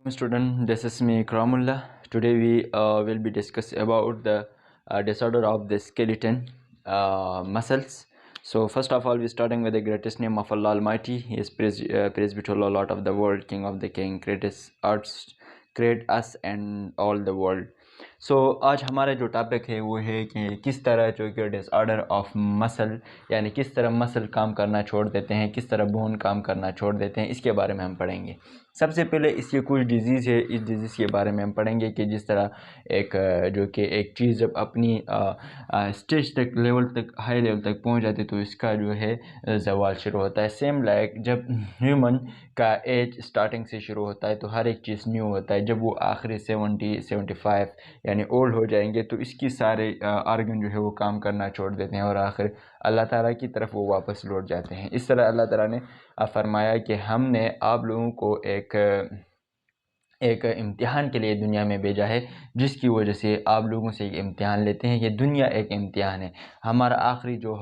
Student, this is me Kramullah. Today we will be discuss about the disorder of the skeleton muscles. So first of all, we starting with the greatest name of Allah Almighty. He is praise be to Allah, Lord of the world, King of the King, greatest arts, create us and all the world. सो आज हमारा जो topic है वो है कि किस तरह जो कि डिसऑर्डर ऑफ मसल यानी किस तरह मसल काम करना छोड़ देते हैं, किस तरह बोन काम करना छोड़ देते हैं, इसके बारे में हम पढ़ेंगे। सबसे पहले इसकी कुछ डिजीज़ है, इस डिजीज़ के बारे में हम पढ़ेंगे कि जिस तरह जो कि एक चीज़ जब अपनी स्टेज तक लेवल तक हाई लेवल तक पहुंच जाती है तो इसका जो है ज़वाल शुरू होता है। सेम लाइक जब ह्यूमन का एज स्टार्टिंग से शुरू होता है तो हर एक चीज़ न्यू होता है। जब वो आखिरी 70-75 यानी ओल्ड हो जाएंगे तो इसकी सारे आर्गन जो है वो काम करना छोड़ देते हैं और आखिर अल्लाह ताला की तरफ वो वापस लौट जाते हैं। इस तरह अल्लाह ताला ने फरमाया कि हमने आप लोगों को एक इम्तिहान के लिए दुनिया में भेजा है, जिसकी वजह से आप लोगों से एक इम्तिहान लेते हैं। ये दुनिया एक इम्तिहान है। हमारा आखिरी जो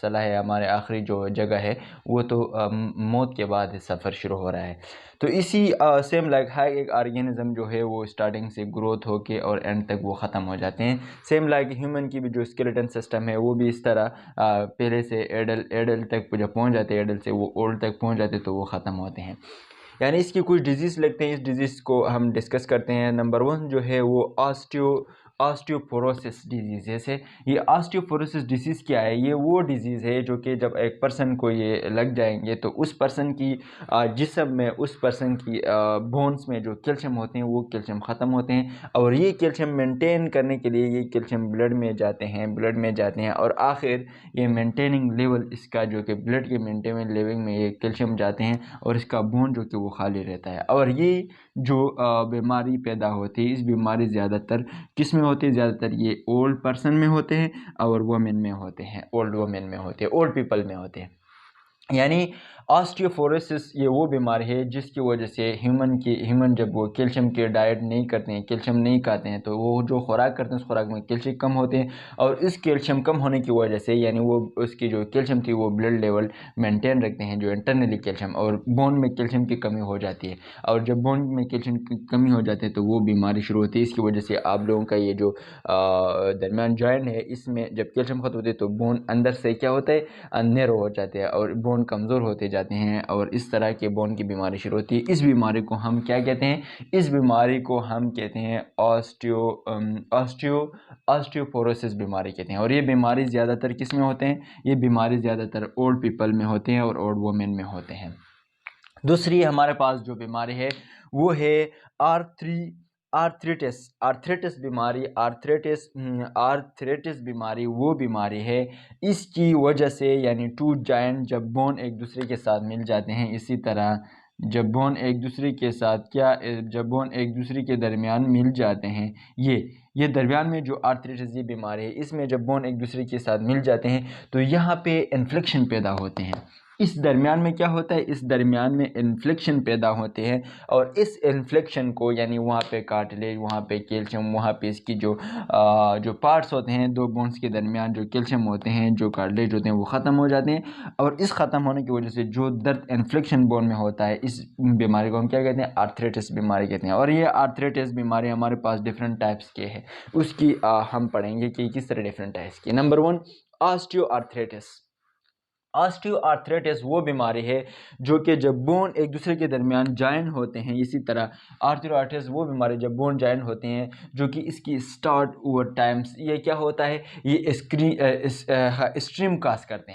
सलाह है, हमारे आखिरी जो जगह है वो तो मौत के बाद सफ़र शुरू हो रहा है। तो इसी सेम लाइक हर एक ऑर्गेनिज्म जो है वो स्टार्टिंग से ग्रोथ होके और एंड तक वो ख़त्म हो जाते हैं। सेम लाइक ह्यूमन की भी जो स्केलेटन सिस्टम है वो भी इस तरह पहले से एडल्ट तक जब पहुँच जाते हैं, एडल्ट से वो ओल्ड तक पहुँच जाते तो वो ख़त्म होते हैं। यानी इसकी कुछ डिजीज़ लगते हैं, इस डिजीज़ को हम डिस्कस करते हैं। नंबर 1 जो है वो ऑस्टियोपोरोसिस डिजीज़। जैसे ये ऑस्टियोपोरोसिस डिजीज़ क्या है? ये वो डिजीज़ है जो कि जब एक पर्सन को ये लग जाएंगे तो उस पर्सन की जिस्म में, उस पर्सन की बोन्स में जो कैल्शियम होते हैं वो कैल्शियम ख़त्म होते हैं और ये कैल्शियम मेंटेन करने के लिए ये कैल्शियम ब्लड में जाते हैं और आखिर ये मेंटेनिंग लेवल इसका जो कि ब्लड के मेंटेनिंग लेवल में ये कैल्शियम जाते हैं और इसका बोन जो कि वो खाली रहता है। और ये जो बीमारी पैदा होती है, इस बीमारी ज़्यादातर किस में होती है? ज़्यादातर ये ओल्ड पर्सन में होते हैं और वुमेन में होते हैं, ओल्ड वुमेन में होते हैं, ओल्ड पीपल में होते हैं। यानी ऑस्टियोपोरोसिस ये वो बीमारी है जिसकी वजह से ह्यूमन जब वो कैल्शियम की डाइट नहीं करते हैं, कैल्शियम नहीं खाते हैं तो वो जो खुराक करते हैं उस खुराक में कैल्शियम कम होते हैं और इस कैल्शियम कम होने की वजह से यानी वो उसकी जो कैल्शियम थी वो ब्लड लेवल मेंटेन रखते हैं, जो इंटरनली कैल्शियम, और बोन में कैल्शियम की कमी हो जाती है। और जब बोन में कैल्शियम की कमी हो जाती है तो वो बीमारी शुरू होती है। इसकी वजह से आप लोगों का ये जो दरमियान जॉइंट है इसमें जब कैल्शियम खत्म होती है तो बोन अंदर से क्या होता है, नैरो हो जाते हैं और बोन कमज़ोर होते जाते हैं और इस तरह के बोन की बीमारी शुरू होती है। इस बीमारी को हम क्या कहते हैं? इस बीमारी को हम कहते हैं ऑस्टियोपोरोसिस बीमारी कहते हैं। और ये बीमारी ज़्यादातर किस में होते हैं? ये बीमारी ज़्यादातर ओल्ड पीपल में होते हैं और ओल्ड वुमेन में होते हैं। दूसरी हमारे पास जो बीमारी है वो है आर्थराइटिस बीमारी। आर्थराइटिस बीमारी वो बीमारी है इसकी वजह से यानी टू जॉइंट जब बोन एक दूसरे के साथ मिल जाते हैं, इसी तरह जब बोन एक दूसरे के साथ जब बोन एक दूसरे के दरमियान मिल जाते हैं, ये दरमियान में जो आर्थराइटिस बीमारी है इसमें जब बोन एक दूसरे के साथ मिल जाते हैं तो यहाँ पे इन्फ्लेक्शन पैदा होते हैं। इस दरमियान में क्या होता है? इस दरमियान में इन्फ्लेक्शन पैदा होते हैं और इस इन्फ्लेक्शन को यानी वहाँ पे कार्टिलेज, वहाँ पे कैल्शियम, वहाँ पे इसकी जो पार्ट्स होते हैं दो बोन्स के दरमियान जो कैल्शियम होते हैं, जो कार्टिलेज होते हैं वो ख़त्म हो जाते हैं और इस ख़त्म होने की वजह से जो दर्द इन्फ्लेक्शन बोन में होता है, इस बीमारी को हम क्या कहते हैं? आर्थराइटिस बीमारी कहते हैं। और ये आर्थराइटिस बीमारी हमारे पास डिफरेंट टाइप्स के हैं, उसकी हम पढ़ेंगे कि किस तरह डिफरेंट टाइप्स की। नंबर 1 ऑस्टियोआर्थराइटिस वो बीमारी है जो कि जब बोन एक दूसरे के दरमियान जॉइन होते हैं, इसी तरह आर्थराइटिस वो बीमारी जब बोन जॉइन होते हैं जो कि इसकी स्टार्ट ओवर टाइम्स ये क्या होता है, ये एक्सट्रीम्स काज करते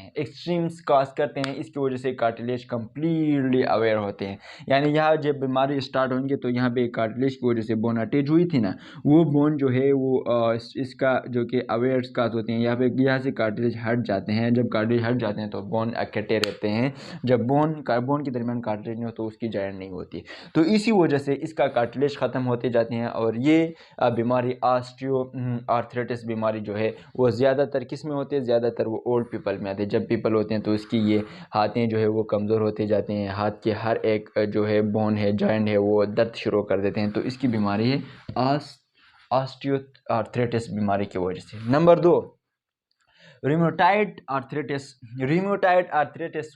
हैं। इसकी वजह से कार्टिलेज कम्प्लीटली अवेयर होते हैं। यानी यहाँ जब बीमारी स्टार्ट होंगे तो यहाँ पे कार्टिलेज की वजह से बोन अटैच हुई थी ना, वो बोन जो है वो इसका जो कि अवेयर काज होते हैं, यहाँ से कार्टिलेज हट जाते हैं। जब कार्टिलेज हट जाते हैं तो बोन इकट्ठे रहते हैं। जब बोन के दरमियान कार्टिलेज नहीं हो तो उसकी जॉइंट नहीं होती, तो इसी वजह से इसका कार्टिलेज ख़त्म होते जाते हैं। और ये बीमारी आर्थराइटिस बीमारी जो है वो ज़्यादातर किस में होती है? ज़्यादातर वो ओल्ड पीपल में आते हैं। जब पीपल होते हैं तो उसकी ये हाथें जो है वो कमज़ोर होते जाते हैं, हाथ के हर एक जो है बोन है, जॉइंट है, वो दर्द शुरू कर देते हैं। तो इसकी बीमारी है ऑस्टियो आर्थराइटिस बीमारी की वजह से। नंबर 2 रिमोटाइड आर्थराइटिस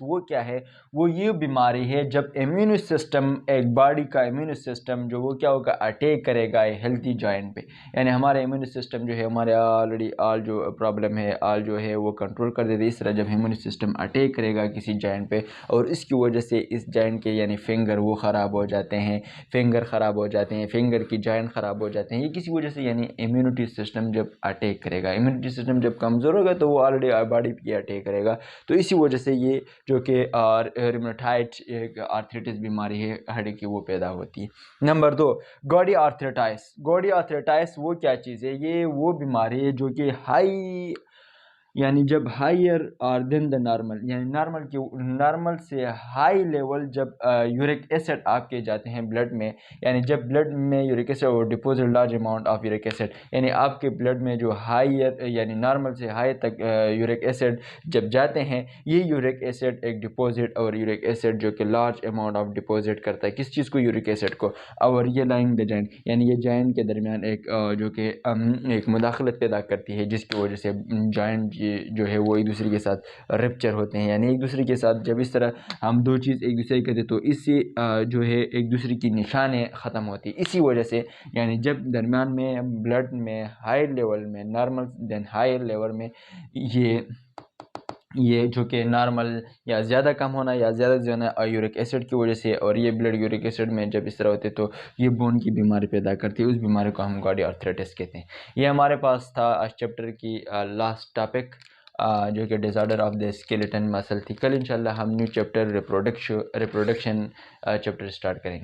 वो क्या है? वो ये बीमारी है जब इम्यून सिस्टम, एक बॉडी का इम्यून सिस्टम जो वो क्या होगा, अटैक करेगा हेल्थी जॉइंट पे। यानी हमारा इम्यून सिस्टम जो है, हमारे ऑलरेडी आल जो प्रॉब्लम है, आल जो है वो कंट्रोल कर देते हैं। इस तरह जब इम्यून सिस्टम अटैक करेगा किसी जॉइंट पे और इसकी वजह से इस जॉइंट के यानी फिंगर वो ख़राब हो जाते हैं, फिंगर ख़राब हो जाते हैं, फिंगर की जॉइंट ख़राब हो जाते हैं, ये किसी वजह से यानी इम्यूनिटी सिस्टम जब अटैक करेगा। इम्यूनिटी सिस्टम जब कमज़ोर होगा तो वो ऑलरेडी बॉडी पे अटैक करेगा। तो इसी वजह से ये जो कि रिमेटॉइड एक आर्थराइटिस बीमारी है हड्डी की वो पैदा होती है। नंबर 2, गॉडी आर्थराइटिस वो क्या चीज़ है? ये वो बीमारी है जो कि हाई यानी जब हायर और देन द नॉर्मल, यानी नॉर्मल से हाई लेवल जब यूरिक एसिड आपके जाते हैं ब्लड में, यानी जब ब्लड में यूरिक एसिड और deposit large amount of uric acid, यानी आपके ब्लड में जो हायर यानी नॉर्मल से हाई तक यूरिक एसिड जब जाते हैं, ये यूरिक एसिड एक डिपोजिट और यूरिक एसिड जो कि लार्ज अमाउंट ऑफ डिपोजिट करता है किस चीज़ को, यूरिक एसिड को, और ये लाइंग द जॉइंट, यानी ये जॉइंट के दरमियान एक जो कि एक मुदाखलत पैदा करती है जिसकी वजह से जॉइंट जो है वो एक दूसरे के साथ रप्चर होते हैं। यानी एक दूसरे के साथ जब इस तरह हम दो चीज़ एक दूसरे के करते तो इससे जो है एक दूसरे की निशानें ख़त्म होती है। इसी वजह से यानी जब दरमियान में ब्लड में हाई लेवल में नॉर्मल देन हाई लेवल में ये जो कि नॉर्मल या ज़्यादा कम होना या ज़्यादा जो है ना यूरिक एसिड की वजह से, और ये ब्लड यूरिक एसिड में जब इस तरह होते तो ये बोन की बीमारी पैदा करती है। उस बीमारी को हम गॉडी आर्थराइटिस कहते हैं। ये हमारे पास था आज चैप्टर की लास्ट टॉपिक जो कि disorder of the skeleton muscle थी। कल इंशाल्लाह हम new chapter reproduction chapter start करेंगे।